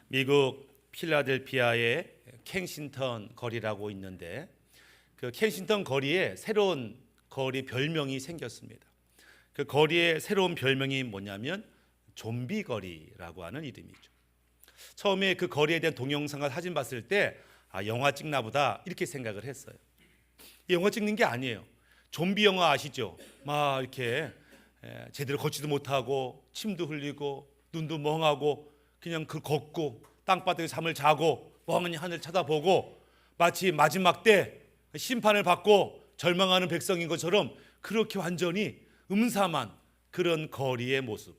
미국 필라델피아의 켄싱턴 거리라고 있는데 그 켄싱턴 거리에 새로운 거리 별명이 생겼습니다. 그 거리의 새로운 별명이 뭐냐면 좀비 거리라고 하는 이름이죠. 처음에 그 거리에 대한 동영상과 사진 봤을 때 영화 찍나 보다 이렇게 생각을 했어요. 영화 찍는 게 아니에요. 좀비 영화 아시죠? 막 이렇게 제대로 걷지도 못하고 침도 흘리고 눈도 멍하고 그냥 걷고 땅바닥에 잠을 자고 멍하니 하늘 쳐다보고 마치 마지막 때 심판을 받고 절망하는 백성인 것처럼 그렇게 완전히 음산한 그런 거리의 모습,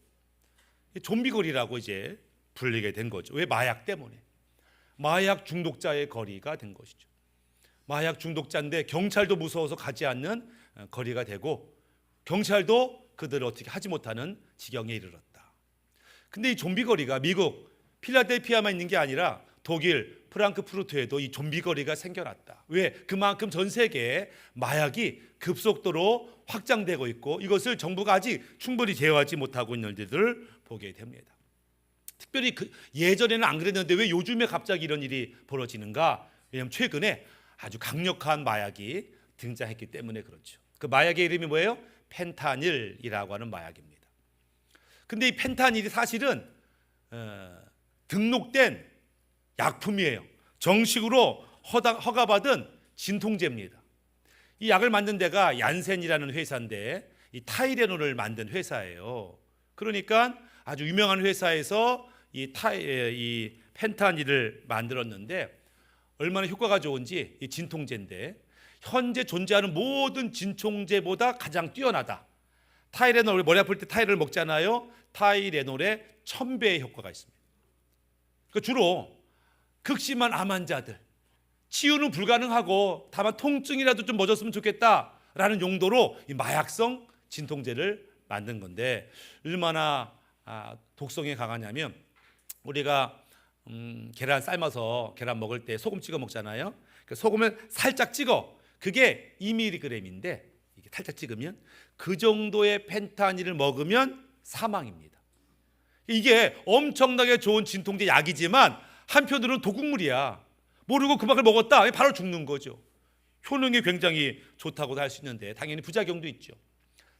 좀비 거리라고 이제 불리게 된 거죠. 왜? 마약 때문에. 마약 중독자의 거리가 된 것이죠. 마약 중독자인데 경찰도 무서워서 가지 않는 거리가 되고 경찰도 그들을 어떻게 하지 못하는 지경에 이르렀다. 근데 이 좀비 거리가 미국 필라델피아만 있는 게 아니라 독일 프랑크푸르트에도 이 좀비 거리가 생겨났다. 왜? 그만큼 전 세계에 마약이 급속도로 확장되고 있고 이것을 정부가 아직 충분히 제어하지 못하고 있는 일들을 보게 됩니다. 특별히 예전에는 안 그랬는데 왜 요즘에 갑자기 이런 일이 벌어지는가? 왜냐하면 최근에 아주 강력한 마약이 등장했기 때문에 그렇죠. 그 마약의 이름이 뭐예요? 펜타닐이라고 하는 마약입니다. 근데 이 펜타닐이 사실은 등록된 약품이에요. 정식으로 허가받은 진통제입니다. 이 약을 만든 데가 얀센이라는 회사인데 이 타이레놀을 만든 회사예요. 그러니까 아주 유명한 회사에서 이 펜타닐을 만들었는데 얼마나 효과가 좋은지 이 진통제인데 현재 존재하는 모든 진통제보다 가장 뛰어나다. 타이레놀, 머리 아플 때 타이레놀 먹잖아요. 타이레놀의 1000배의 효과가 있습니다. 주로 극심한 암 환자들, 치유는 불가능하고 다만 통증이라도 좀 멎었으면 좋겠다라는 용도로 이 마약성 진통제를 만든 건데 얼마나 독성에 강하냐면 우리가 계란 삶아서 계란 먹을 때 소금 찍어 먹잖아요. 소금을 살짝 찍어, 그게 2mg인데 이게 살짝 찍으면 그 정도의 펜타닐을 먹으면 사망입니다. 이게 엄청나게 좋은 진통제 약이지만 한편으로는 도국물이야. 모르고 그 약을 먹었다, 바로 죽는 거죠. 효능이 굉장히 좋다고도 할 수 있는데 당연히 부작용도 있죠.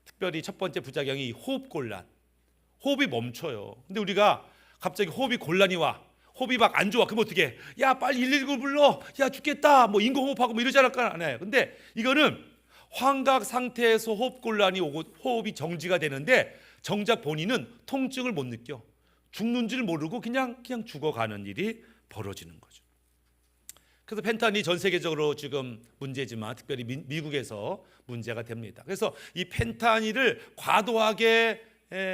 특별히 첫 번째 부작용이 호흡곤란. 호흡이 멈춰요. 근데 우리가 갑자기 호흡이 곤란이 와. 호흡이 막 안 좋아. 그럼 어떻게 해? 야, 빨리 119 불러. 야, 죽겠다. 뭐 인공호흡하고 뭐 이러지 않을까? 안 해요. 근데 이거는 환각 상태에서 호흡곤란이 오고 호흡이 정지가 되는데 정작 본인은 통증을 못 느껴. 죽는 줄 모르고 그냥 죽어가는 일이 벌어지는 거죠. 그래서 펜타닐이 전 세계적으로 지금 문제지만 특별히 미국에서 문제가 됩니다. 그래서 이 펜타닐을 과도하게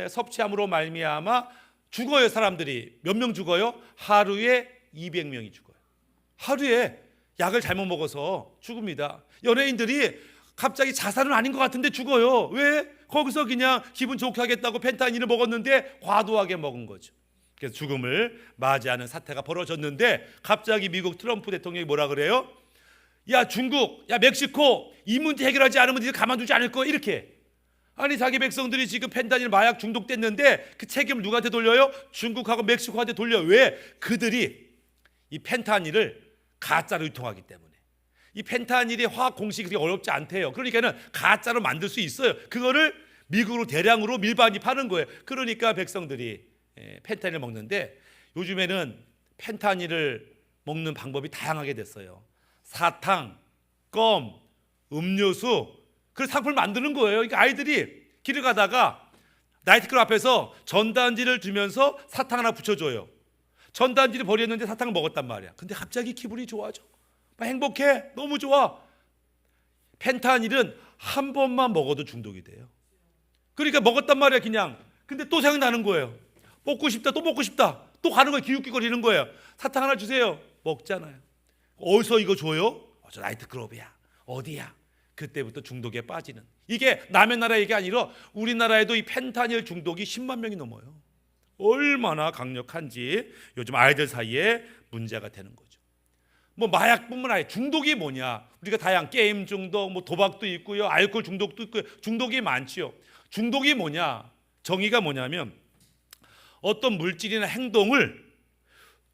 섭취함으로 말미암아 죽어요. 사람들이 몇 명 죽어요? 하루에 200명이 죽어요. 하루에 약을 잘못 먹어서 죽습니다. 연예인들이 갑자기 자살은 아닌 것 같은데 죽어요. 왜? 거기서 그냥 기분 좋게 하겠다고 펜타닐을 먹었는데 과도하게 먹은 거죠. 그래서 죽음을 맞이하는 사태가 벌어졌는데 갑자기 미국 트럼프 대통령이 뭐라 그래요? 야, 중국, 야, 멕시코, 이 문제 해결하지 않으면 니들 가만두지 않을 거야. 이렇게. 아니, 자기 백성들이 지금 펜타닐 마약 중독됐는데 그 책임을 누구한테 돌려요? 중국하고 멕시코한테 돌려. 왜? 그들이 이 펜타닐을 가짜로 유통하기 때문에. 이 펜타닐의 화학 공식이 그렇게 어렵지 않대요. 그러니까는 가짜로 만들 수 있어요. 그거를 미국으로 대량으로 밀반입 하는 거예요. 그러니까 백성들이 펜타닐을 먹는데 요즘에는 펜타닐을 먹는 방법이 다양하게 됐어요. 사탕, 껌, 음료수, 그 상품을 만드는 거예요. 그러니까 아이들이 길을 가다가 나이트클럽 앞에서 전단지를 주면서 사탕 하나 붙여줘요. 전단지를 버렸는데 사탕을 먹었단 말이야. 근데 갑자기 기분이 좋아져. 막 행복해. 너무 좋아. 펜타닐은 한 번만 먹어도 중독이 돼요. 그러니까 먹었단 말이야 그냥. 근데 또 생각나는 거예요. 먹고 싶다, 또 먹고 싶다. 또 가는 거예요. 기웃기거리는 거예요. 사탕 하나 주세요. 먹잖아요. 어디서 이거 줘요? 저 나이트클럽이야. 어디야? 그때부터 중독에 빠지는. 이게 남의 나라 얘기 아니라 우리나라에도 이 펜타닐 중독이 10만 명이 넘어요. 얼마나 강력한지 요즘 아이들 사이에 문제가 되는 거죠. 뭐 마약뿐만 아니라 중독이 뭐냐? 우리가 다양한 게임 중독, 뭐 도박도 있고요, 알코올 중독도 있고요. 중독이 많지요. 중독이 뭐냐? 정의가 뭐냐면 어떤 물질이나 행동을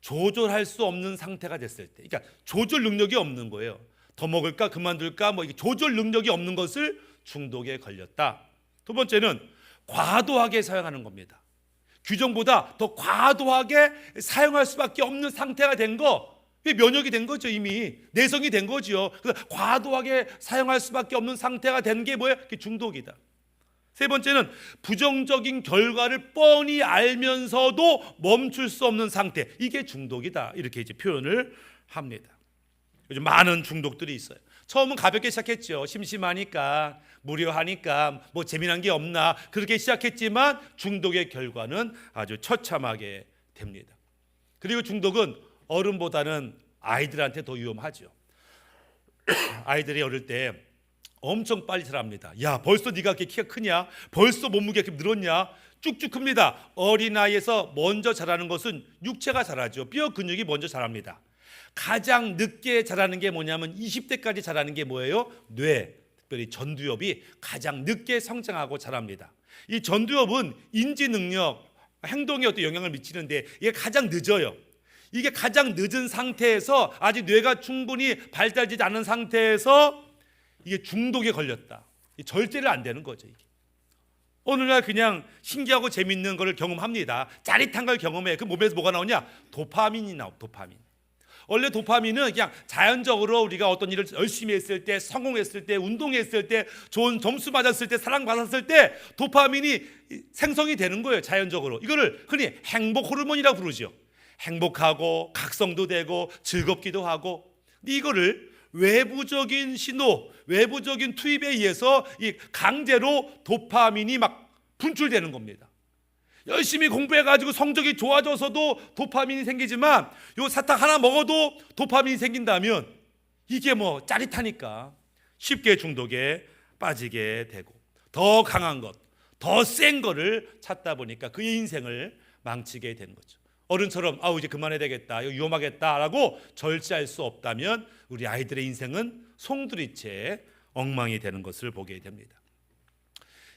조절할 수 없는 상태가 됐을 때, 그러니까 조절 능력이 없는 거예요. 더 먹을까 그만둘까 뭐 이게 조절 능력이 없는 것을 중독에 걸렸다. 두 번째는 과도하게 사용하는 겁니다. 규정보다 더 과도하게 사용할 수밖에 없는 상태가 된 거, 면역이 된 거죠. 이미 내성이 된 거죠. 그래서 과도하게 사용할 수밖에 없는 상태가 된 게 뭐예요? 그게 중독이다. 세 번째는 부정적인 결과를 뻔히 알면서도 멈출 수 없는 상태, 이게 중독이다. 이렇게 이제 표현을 합니다. 요즘 많은 중독들이 있어요. 처음은 가볍게 시작했죠. 심심하니까, 무료하니까, 뭐 재미난 게 없나 그렇게 시작했지만 중독의 결과는 아주 처참하게 됩니다. 그리고 중독은 어른보다는 아이들한테 더 위험하죠. 아이들이 어릴 때 엄청 빨리 자랍니다. 야, 벌써 네가 그렇게 키가 크냐? 벌써 몸무게가 이렇게 늘었냐? 쭉쭉 큽니다. 어린아이에서 먼저 자라는 것은 육체가 자라죠. 뼈 근육이 먼저 자랍니다. 가장 늦게 자라는 게 뭐냐면 20대까지 자라는 게 뭐예요? 뇌, 특별히 전두엽이 가장 늦게 성장하고 자랍니다. 이 전두엽은 인지 능력, 행동에 어떤 영향을 미치는데 이게 가장 늦어요. 이게 가장 늦은 상태에서 아직 뇌가 충분히 발달되지 않은 상태에서 이게 중독에 걸렸다. 절제를 안 되는 거죠. 이게. 어느 날 그냥 신기하고 재밌는 걸 경험합니다. 짜릿한 걸 경험해. 그 몸에서 뭐가 나오냐? 도파민이 나와. 도파민. 원래 도파민은 그냥 자연적으로 우리가 어떤 일을 열심히 했을 때, 성공했을 때, 운동했을 때, 좋은 점수 받았을 때, 사랑받았을 때 도파민이 생성이 되는 거예요. 자연적으로. 이거를 흔히 행복 호르몬이라고 부르죠. 행복하고 각성도 되고 즐겁기도 하고. 근데 이거를 외부적인 신호, 외부적인 투입에 의해서 이 강제로 도파민이 막 분출되는 겁니다. 열심히 공부해가지고 성적이 좋아져서도 도파민이 생기지만 요 사탕 하나 먹어도 도파민이 생긴다면 이게 뭐 짜릿하니까 쉽게 중독에 빠지게 되고 더 강한 것, 더 센 거를 찾다 보니까 그의 인생을 망치게 되는 거죠. 어른처럼 아우 이제 그만해야 되겠다, 이거 위험하겠다라고 절제할 수 없다면 우리 아이들의 인생은 송두리째 엉망이 되는 것을 보게 됩니다.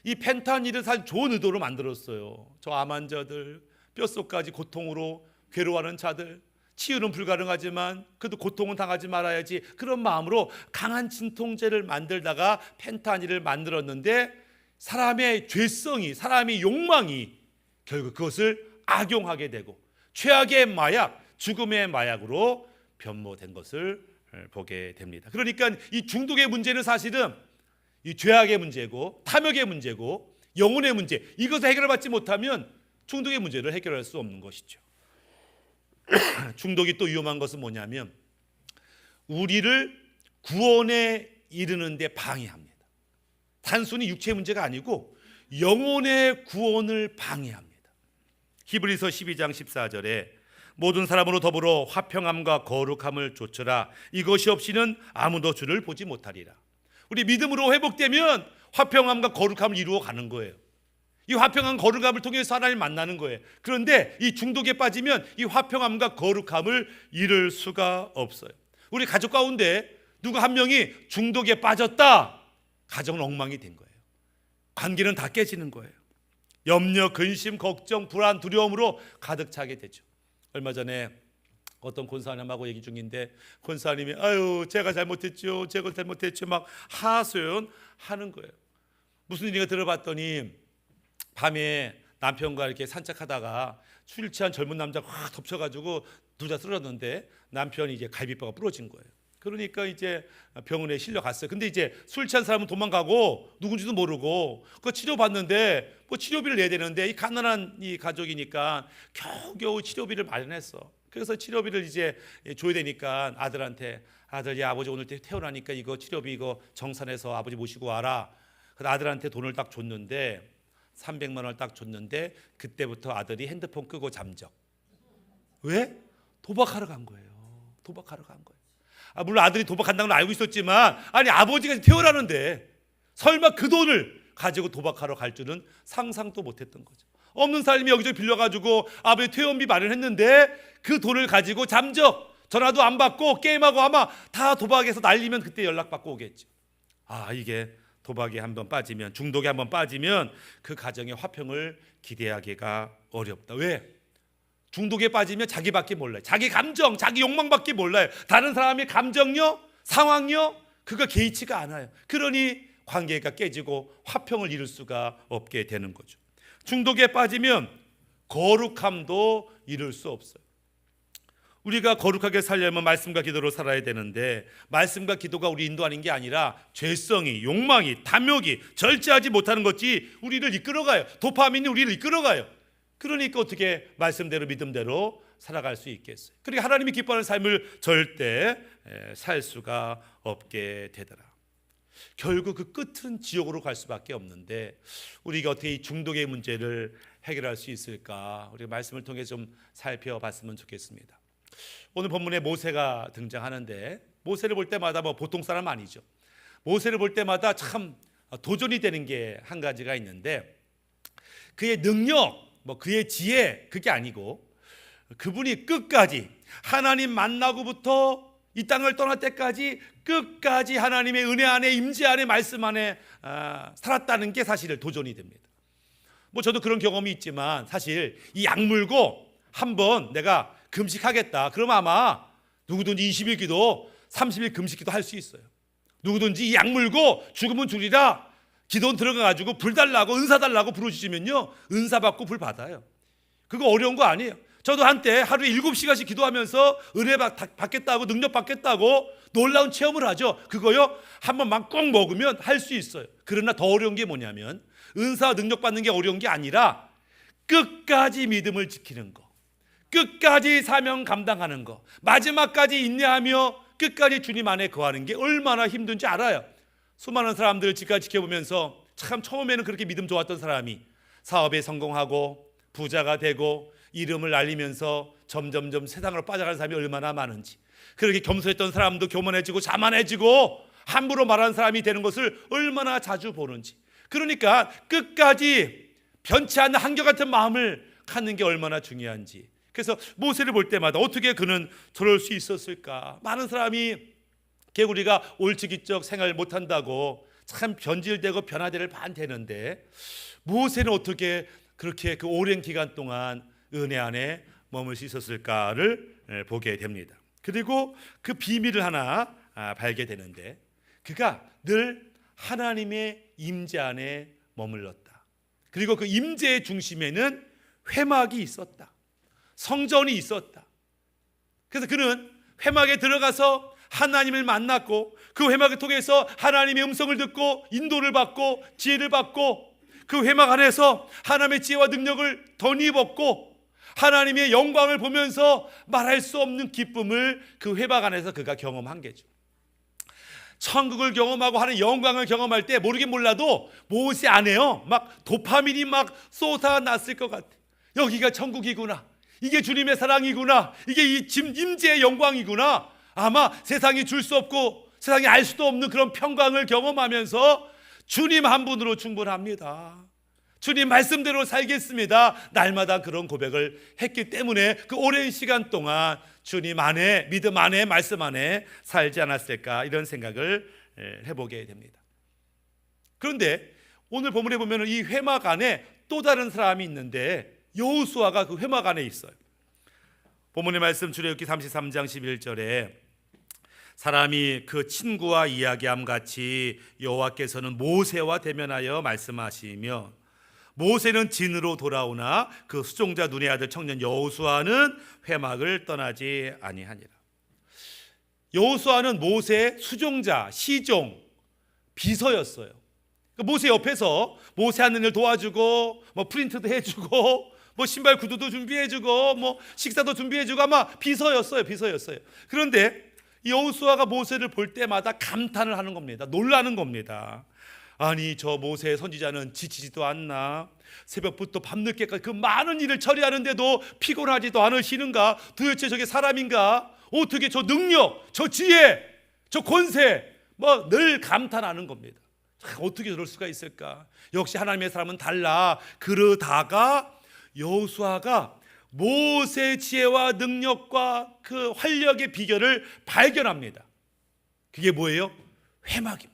이 펜타닐을 사실 좋은 의도로 만들었어요. 저 암 환자들, 뼛속까지 고통으로 괴로워하는 자들, 치유는 불가능하지만 그래도 고통은 당하지 말아야지, 그런 마음으로 강한 진통제를 만들다가 펜타닐을 만들었는데 사람의 죄성이, 사람의 욕망이 결국 그것을 악용하게 되고 최악의 마약, 죽음의 마약으로 변모된 것을 보게 됩니다. 그러니까 이 중독의 문제는 사실은 이 죄악의 문제고 탐욕의 문제고 영혼의 문제, 이것을 해결받지 못하면 중독의 문제를 해결할 수 없는 것이죠. 중독이 또 위험한 것은 뭐냐면 우리를 구원에 이르는 데 방해합니다. 단순히 육체의 문제가 아니고 영혼의 구원을 방해합니다. 히브리서 12장 14절에 모든 사람으로 더불어 화평함과 거룩함을 좇으라. 이것이 없이는 아무도 주를 보지 못하리라. 우리 믿음으로 회복되면 화평함과 거룩함을 이루어 가는 거예요. 이 화평함 거룩함을 통해서 하나님을 만나는 거예요. 그런데 이 중독에 빠지면 이 화평함과 거룩함을 이룰 수가 없어요. 우리 가족 가운데 누가 한 명이 중독에 빠졌다, 가정은 엉망이 된 거예요. 관계는 다 깨지는 거예요. 염려, 근심, 걱정, 불안, 두려움으로 가득 차게 되죠. 얼마 전에 어떤 권사님하고 얘기 중인데 권사님이 아유 제가 잘못했죠, 제가 잘못했죠 막 하소연하는 거예요. 무슨 일인가 들어봤더니 밤에 남편과 이렇게 산책하다가 술 취한 젊은 남자가 확 덮쳐가지고 둘 다 쓰러졌는데 남편이 이제 갈비뼈가 부러진 거예요. 그러니까 이제 병원에 실려갔어요. 근데 이제 술 취한 사람은 도망가고 누군지도 모르고 그 치료받는데 뭐 치료비를 내야 되는데 이 가난한 이 가족이니까 겨우겨우 치료비를 마련했어. 그래서 치료비를 이제 줘야 되니까 아들한테 아들, 야 아버지 오늘 태어나니까 이거 치료비 이거 정산해서 아버지 모시고 와라. 그래서 아들한테 돈을 딱 줬는데 300만 원을 딱 줬는데 그때부터 아들이 핸드폰 끄고 잠적. 왜? 도박하러 간 거예요. 도박하러 간 거예요. 물론 아들이 도박한다는 걸 알고 있었지만 아니 아버지가 태어나는데 설마 그 돈을 가지고 도박하러 갈 줄은 상상도 못했던 거죠. 없는 사람이 여기저기 빌려가지고 아버지 퇴원비 마련했는데 그 돈을 가지고 잠적, 전화도 안 받고 게임하고 아마 다 도박에서 날리면 그때 연락받고 오겠죠. 이게 도박에 한번 빠지면, 중독에 한번 빠지면 그 가정의 화평을 기대하기가 어렵다. 왜? 중독에 빠지면 자기밖에 몰라요. 자기 감정, 자기 욕망밖에 몰라요. 다른 사람의 감정요, 상황요, 그거 개의치가 않아요. 그러니 관계가 깨지고 화평을 이룰 수가 없게 되는 거죠. 중독에 빠지면 거룩함도 이룰 수 없어요. 우리가 거룩하게 살려면 말씀과 기도로 살아야 되는데, 말씀과 기도가 우리 인도하는 게 아니라 죄성이, 욕망이, 탐욕이 절제하지 못하는 것이 우리를 이끌어가요. 도파민이 우리를 이끌어가요. 그러니까 어떻게 말씀대로 믿음대로 살아갈 수 있겠어요. 그러니까 하나님이 기뻐하는 삶을 절대 살 수가 없게 되더라. 결국 그 끝은 지옥으로 갈 수밖에 없는데, 우리가 어떻게 이 중독의 문제를 해결할 수 있을까, 우리가 말씀을 통해 좀 살펴봤으면 좋겠습니다. 오늘 본문에 모세가 등장하는데, 모세를 볼 때마다 뭐 보통 사람 아니죠. 모세를 볼 때마다 참 도전이 되는 게 한 가지가 있는데, 그의 능력, 뭐 그의 지혜, 그게 아니고 그분이 끝까지 하나님 만나고부터 이 땅을 떠날 때까지 끝까지 하나님의 은혜 안에, 임재 안에, 말씀 안에 살았다는 게 사실 도전이 됩니다. 뭐 저도 그런 경험이 있지만, 사실 이 약 물고 한번 내가 금식하겠다 그러면 아마 누구든지 20일 기도, 30일 금식 기도 할 수 있어요. 누구든지 이 약 물고 죽으면 주리라 기도 들어가가지고 불 달라고, 은사 달라고 부르시면요, 은사 받고 불 받아요. 그거 어려운 거 아니에요. 저도 한때 하루에 7시간씩 기도하면서 은혜 받겠다고, 능력 받겠다고 놀라운 체험을 하죠. 그거요, 한 번만 꼭 먹으면 할 수 있어요. 그러나 더 어려운 게 뭐냐면, 은사와 능력 받는 게 어려운 게 아니라 끝까지 믿음을 지키는 거, 끝까지 사명 감당하는 거, 마지막까지 인내하며 끝까지 주님 안에 거하는 게 얼마나 힘든지 알아요. 수많은 사람들을 지금까지 지켜보면서 참 처음에는 그렇게 믿음 좋았던 사람이 사업에 성공하고 부자가 되고 이름을 알리면서 점점점 세상으로 빠져가는 사람이 얼마나 많은지, 그렇게 겸손했던 사람도 교만해지고 자만해지고 함부로 말하는 사람이 되는 것을 얼마나 자주 보는지, 그러니까 끝까지 변치 않는 한결같은 마음을 갖는 게 얼마나 중요한지. 그래서 모세를 볼 때마다 어떻게 그는 저럴 수 있었을까. 많은 사람이 개구리가 올치기적 생활을 못한다고 참 변질되고 변화되를 반대는데, 모세는 어떻게 그렇게 그 오랜 기간 동안 은혜 안에 머물 수 있었을까를 보게 됩니다. 그리고 그 비밀을 하나 발견 되는데, 그가 늘 하나님의 임재 안에 머물렀다. 그리고 그 임재의 중심에는 회막이 있었다. 성전이 있었다. 그래서 그는 회막에 들어가서 하나님을 만났고, 그 회막을 통해서 하나님의 음성을 듣고 인도를 받고 지혜를 받고, 그 회막 안에서 하나님의 지혜와 능력을 덧입었고, 하나님의 영광을 보면서 말할 수 없는 기쁨을 그 회막 안에서 그가 경험한 게죠. 천국을 경험하고 하는 영광을 경험할 때 모르긴 몰라도 모세 안에요, 막 도파민이 막 쏟아났을 것 같아. 여기가 천국이구나, 이게 주님의 사랑이구나, 이게 이 임재의 영광이구나. 아마 세상이 줄 수 없고 세상이 알 수도 없는 그런 평강을 경험하면서 주님 한 분으로 충분합니다, 주님 말씀대로 살겠습니다, 날마다 그런 고백을 했기 때문에 그 오랜 시간 동안 주님 안에, 믿음 안에, 말씀 안에 살지 않았을까, 이런 생각을 해보게 됩니다. 그런데 오늘 본문에 보면 이 회막 안에 또 다른 사람이 있는데, 여호수아가 그 회막 안에 있어요. 본문의 말씀 출애굽기 33장 11절에 사람이 그 친구와 이야기함 같이 여호와께서는 모세와 대면하여 말씀하시며, 모세는 진으로 돌아오나 그 수종자 눈의 아들 청년 여호수아는 회막을 떠나지 아니하니라. 여호수아는 모세의 수종자, 시종, 비서였어요. 모세 옆에서 모세 하는 일 도와주고, 뭐 프린트도 해주고, 뭐 신발 구두도 준비해주고, 뭐 식사도 준비해주고, 아마 비서였어요. 그런데 여호수아가 모세를 볼 때마다 감탄을 하는 겁니다. 놀라는 겁니다. 아니, 저 모세 선지자는 지치지도 않나? 새벽부터 밤늦게까지 그 많은 일을 처리하는데도 피곤하지도 않으시는가? 도대체 저게 사람인가? 어떻게 저 능력, 저 지혜, 저 권세, 뭐 늘 감탄하는 겁니다. 어떻게 저럴 수가 있을까? 역시 하나님의 사람은 달라. 그러다가 여호수아가 모세의 지혜와 능력과 그 활력의 비결을 발견합니다. 그게 뭐예요? 회막입니다.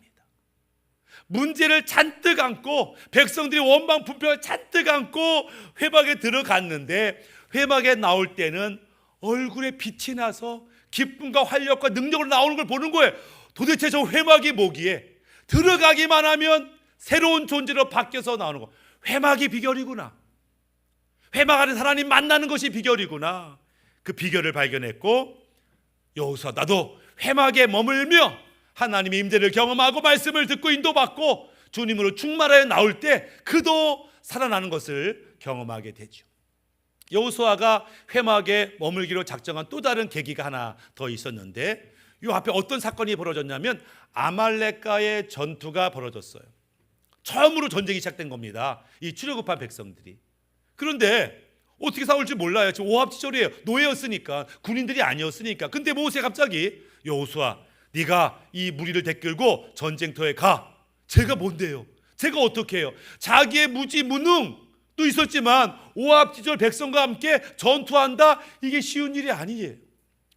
문제를 잔뜩 안고 백성들이 원망 분별을 잔뜩 안고 회막에 들어갔는데 회막에 나올 때는 얼굴에 빛이 나서 기쁨과 활력과 능력으로 나오는 걸 보는 거예요. 도대체 저 회막이 뭐기에 들어가기만 하면 새로운 존재로 바뀌어서 나오는 거. 회막이 비결이구나. 회막 안에 하나님 만나는 것이 비결이구나. 그 비결을 발견했고 여호수아 나도 회막에 머물며 하나님의 임재를 경험하고 말씀을 듣고 인도받고 주님으로 충만하여 나올 때 그도 살아나는 것을 경험하게 되죠. 여호수아가 회막에 머물기로 작정한 또 다른 계기가 하나 더 있었는데 이 앞에 어떤 사건이 벌어졌냐면 아말렉과의 전투가 벌어졌어요. 처음으로 전쟁이 시작된 겁니다. 이 출애굽한 백성들이. 그런데 어떻게 싸울지 몰라요. 지금 오합지졸이에요. 노예였으니까, 군인들이 아니었으니까. 근데 모세 갑자기 여호수아 네가 이 무리를 데리고 전쟁터에 가. 제가 뭔데요? 제가 어떻게 해요? 자기의 무지무능도 있었지만 오합지졸 백성과 함께 전투한다? 이게 쉬운 일이 아니에요.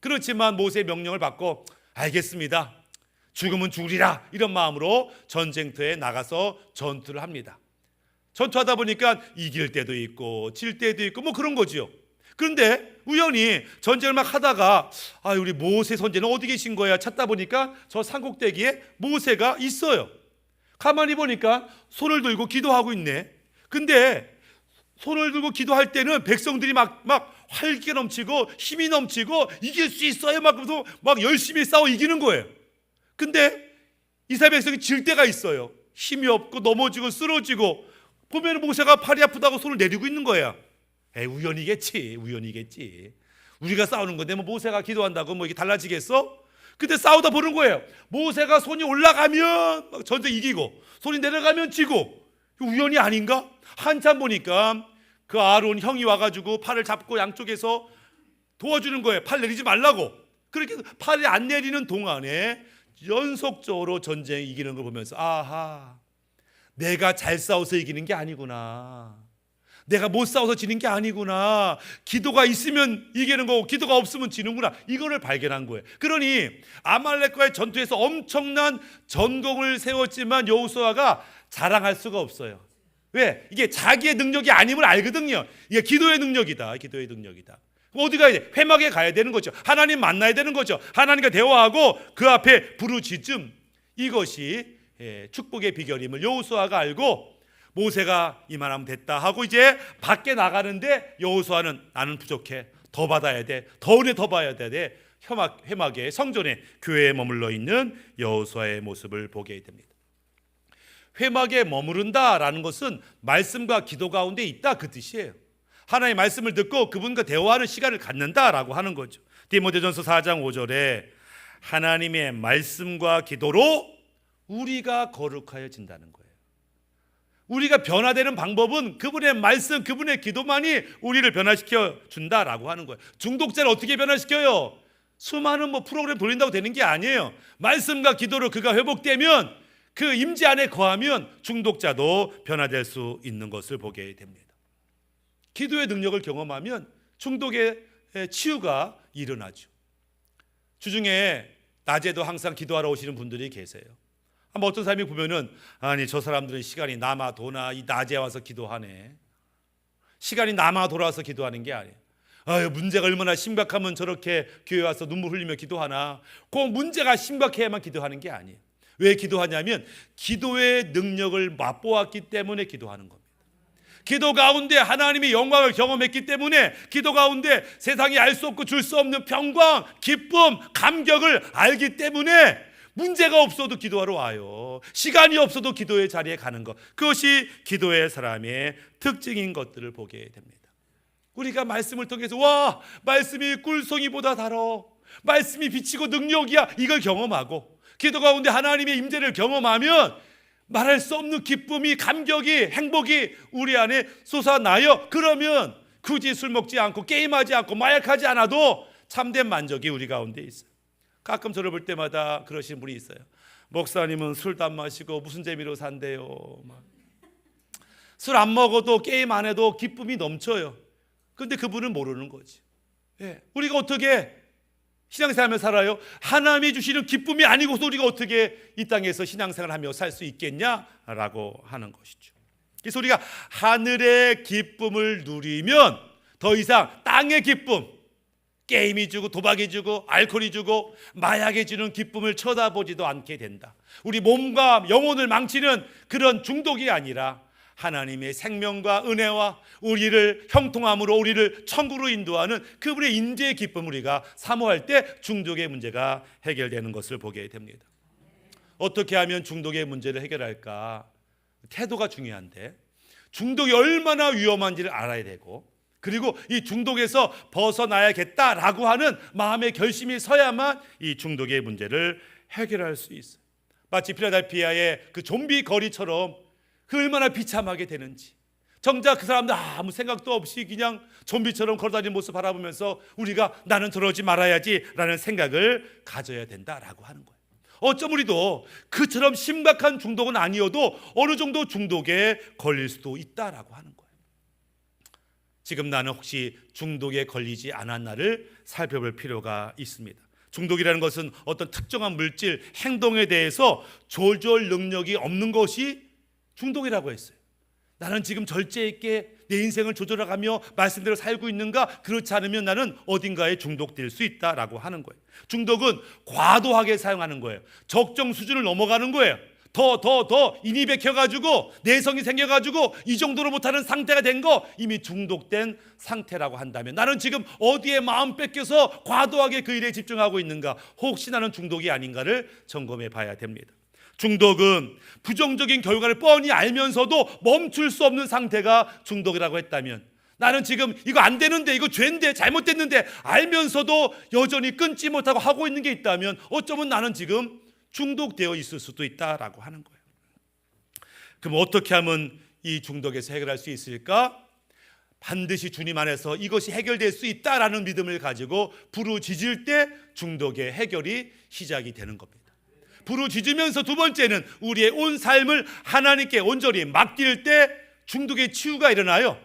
그렇지만 모세의 명령을 받고 알겠습니다. 죽으면 죽으리라 이런 마음으로 전쟁터에 나가서 전투를 합니다. 전투하다 보니까 이길 때도 있고 질 때도 있고 뭐 그런 거지요. 그런데 우연히 전쟁을 막 하다가 우리 모세 선제는 어디 계신 거야 찾다 보니까 저 산꼭대기에 모세가 있어요. 가만히 보니까 손을 들고 기도하고 있네. 근데 손을 들고 기도할 때는 백성들이 막 활기가 넘치고 힘이 넘치고 이길 수 있어요 막 열심히 싸워 이기는 거예요. 근데 이스라엘 백성이 질 때가 있어요. 힘이 없고 넘어지고 쓰러지고 보면 모세가 팔이 아프다고 손을 내리고 있는 거야. 우연이겠지. 우리가 싸우는 건데 뭐 모세가 기도한다고 뭐 이게 달라지겠어? 근데 싸우다 보는 거예요. 모세가 손이 올라가면 막 전쟁 이기고 손이 내려가면 지고 우연이 아닌가? 한참 보니까 그 아론 형이 와가지고 팔을 잡고 양쪽에서 도와주는 거예요. 팔 내리지 말라고. 그렇게 팔이 안 내리는 동안에 연속적으로 전쟁 이기는 걸 보면서 아하, 내가 잘 싸워서 이기는 게 아니구나. 내가 못 싸워서 지는 게 아니구나. 기도가 있으면 이기는 거고 기도가 없으면 지는구나. 이거를 발견한 거예요. 그러니 아말렉과의 전투에서 엄청난 전공을 세웠지만 여호수아가 자랑할 수가 없어요. 왜? 이게 자기의 능력이 아님을 알거든요. 이게 기도의 능력이다. 기도의 능력이다. 어디 가야 돼? 회막에 가야 되는 거죠. 하나님 만나야 되는 거죠. 하나님과 대화하고 그 앞에 부르짖음. 이것이 축복의 비결임을 여호수아가 알고 모세가 이만하면 됐다 하고 이제 밖에 나가는데 여호수아는 나는 부족해. 더 받아야 돼. 더 은혜 더 봐야 돼. 회막에 성전에 교회에 머물러 있는 여호수아의 모습을 보게 됩니다. 회막에 머무른다라는 것은 말씀과 기도 가운데 있다 그 뜻이에요. 하나님의 말씀을 듣고 그분과 대화하는 시간을 갖는다라고 하는 거죠. 디모데전서 4장 5절에 하나님의 말씀과 기도로 우리가 거룩하여진다는 거예요. 우리가 변화되는 방법은 그분의 말씀, 그분의 기도만이 우리를 변화시켜 준다라고 하는 거예요. 중독자를 어떻게 변화시켜요? 수많은 프로그램 돌린다고 되는 게 아니에요. 말씀과 기도로 그가 회복되면 그 임재 안에 거하면 중독자도 변화될 수 있는 것을 보게 됩니다. 기도의 능력을 경험하면 중독의 치유가 일어나죠. 주중에 낮에도 항상 기도하러 오시는 분들이 계세요. 어떤 사람이 보면은 아니 저 사람들은 시간이 남아 도나 이 낮에 와서 기도하네. 시간이 남아 돌아와서 기도하는 게 아니에요. 문제가 얼마나 심각하면 저렇게 교회 와서 눈물 흘리며 기도하나. 그 문제가 심각해야만 기도하는 게 아니에요. 왜 기도하냐면 기도의 능력을 맛보았기 때문에 기도하는 겁니다. 기도 가운데 하나님의 영광을 경험했기 때문에 기도 가운데 세상이 알 수 없고 줄 수 없는 평강, 기쁨, 감격을 알기 때문에 문제가 없어도 기도하러 와요. 시간이 없어도 기도의 자리에 가는 것. 그것이 기도의 사람의 특징인 것들을 보게 됩니다. 우리가 말씀을 통해서 와 말씀이 꿀송이보다 달어. 말씀이 빛이고 능력이야. 이걸 경험하고 기도 가운데 하나님의 임재를 경험하면 말할 수 없는 기쁨이 감격이 행복이 우리 안에 솟아나요. 그러면 굳이 술 먹지 않고 게임하지 않고 마약하지 않아도 참된 만족이 우리 가운데 있어요. 가끔 저를 볼 때마다 그러시는 분이 있어요. 목사님은 술도 안 마시고 무슨 재미로 산대요. 술 안 먹어도 게임 안 해도 기쁨이 넘쳐요. 그런데 그분은 모르는 거지. 우리가 어떻게 신앙생활하며 살아요? 하나님이 주시는 기쁨이 아니고서 우리가 어떻게 이 땅에서 신앙생활하며 살 수 있겠냐라고 하는 것이죠. 그래서 우리가 하늘의 기쁨을 누리면 더 이상 땅의 기쁨, 게임이 주고 도박이 주고 알코올이 주고 마약이 주는 기쁨을 쳐다보지도 않게 된다. 우리 몸과 영혼을 망치는 그런 중독이 아니라 하나님의 생명과 은혜와 우리를 형통함으로 우리를 천국으로 인도하는 그분의 인재의 기쁨을 우리가 사모할 때 중독의 문제가 해결되는 것을 보게 됩니다. 어떻게 하면 중독의 문제를 해결할까? 태도가 중요한데 중독이 얼마나 위험한지를 알아야 되고 그리고 이 중독에서 벗어나야겠다라고 하는 마음의 결심이 서야만 이 중독의 문제를 해결할 수 있어요. 마치 필라델피아의 그 좀비 거리처럼 그 얼마나 비참하게 되는지 정작 그 사람들 아무 생각도 없이 그냥 좀비처럼 걸어다니는 모습 바라보면서 우리가 나는 저러지 말아야지 라는 생각을 가져야 된다라고 하는 거예요. 어쩜 우리도 그처럼 심각한 중독은 아니어도 어느 정도 중독에 걸릴 수도 있다라고 하는 거예요. 지금 나는 혹시 중독에 걸리지 않았나를 살펴볼 필요가 있습니다. 중독이라는 것은 어떤 특정한 물질, 행동에 대해서 조절 능력이 없는 것이 중독이라고 했어요. 나는 지금 절제 있게 내 인생을 조절해가며 말씀대로 살고 있는가? 그렇지 않으면 나는 어딘가에 중독될 수 있다라고 하는 거예요. 중독은 과도하게 사용하는 거예요. 적정 수준을 넘어가는 거예요. 더 인이 백혀가지고 내성이 생겨가지고 이 정도로 못하는 상태가 된 거 이미 중독된 상태라고 한다면 나는 지금 어디에 마음 뺏겨서 과도하게 그 일에 집중하고 있는가? 혹시 나는 중독이 아닌가를 점검해 봐야 됩니다. 중독은 부정적인 결과를 뻔히 알면서도 멈출 수 없는 상태가 중독이라고 했다면 나는 지금 이거 안 되는데 이거 죄인데 잘못됐는데 알면서도 여전히 끊지 못하고 하고 있는 게 있다면 어쩌면 나는 지금 중독되어 있을 수도 있다라고 하는 거예요. 그럼 어떻게 하면 이 중독에서 해결할 수 있을까? 반드시 주님 안에서 이것이 해결될 수 있다라는 믿음을 가지고 부르짖을 때 중독의 해결이 시작이 되는 겁니다. 부르짖으면서 두 번째는 우리의 온 삶을 하나님께 온전히 맡길 때 중독의 치유가 일어나요.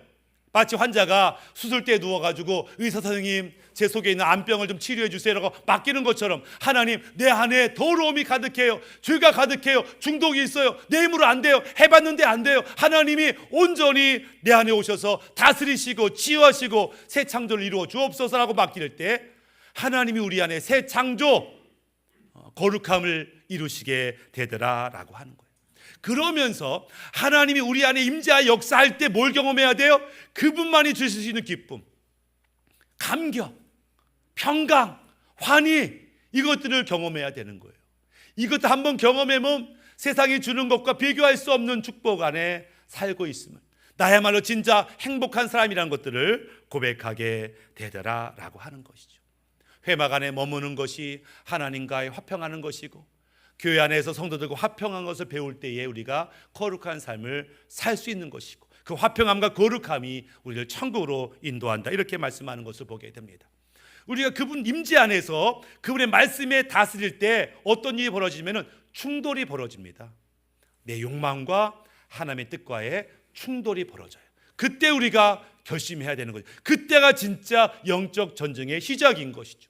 마치 환자가 수술대에 누워가지고 의사 선생님 제 속에 있는 암병을 좀 치료해 주세요라고 맡기는 것처럼 하나님 내 안에 더러움이 가득해요. 죄가 가득해요. 중독이 있어요. 내 힘으로 안 돼요. 해봤는데 안 돼요. 하나님이 온전히 내 안에 오셔서 다스리시고 치유하시고 새 창조를 이루어 주옵소서라고 맡길 때 하나님이 우리 안에 새 창조 거룩함을 이루시게 되더라라고 하는 거예요. 그러면서 하나님이 우리 안에 임재하여 역사할 때 뭘 경험해야 돼요? 그분만이 주실 수 있는 기쁨, 감격, 평강, 환희 이것들을 경험해야 되는 거예요. 이것도 한번 경험하면 세상이 주는 것과 비교할 수 없는 축복 안에 살고 있음을 나야말로 진짜 행복한 사람이라는 것들을 고백하게 되더라라고 하는 것이죠. 회막 안에 머무는 것이 하나님과의 화평하는 것이고 교회 안에서 성도들과 화평한 것을 배울 때에 우리가 거룩한 삶을 살 수 있는 것이고 그 화평함과 거룩함이 우리를 천국으로 인도한다 이렇게 말씀하는 것을 보게 됩니다. 우리가 그분 임재 안에서 그분의 말씀에 다스릴 때 어떤 일이 벌어지면 충돌이 벌어집니다. 내 욕망과 하나님의 뜻과의 충돌이 벌어져요. 그때 우리가 결심해야 되는 거죠. 그때가 진짜 영적 전쟁의 시작인 것이죠.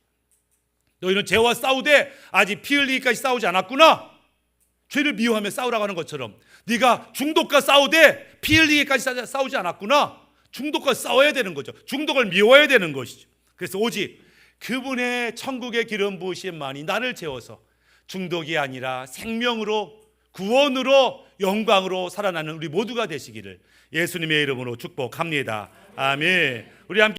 너희는 죄와 싸우되 아직 피 흘리기까지 싸우지 않았구나. 죄를 미워하며 싸우라고 하는 것처럼 네가 중독과 싸우되 피 흘리기까지 싸우지 않았구나. 중독과 싸워야 되는 거죠. 중독을 미워야 되는 것이죠. 그래서 오직 그분의 천국의 기름 부으심만이 나를 채워서 중독이 아니라 생명으로 구원으로 영광으로 살아나는 우리 모두가 되시기를 예수님의 이름으로 축복합니다. 아멘. 우리 함께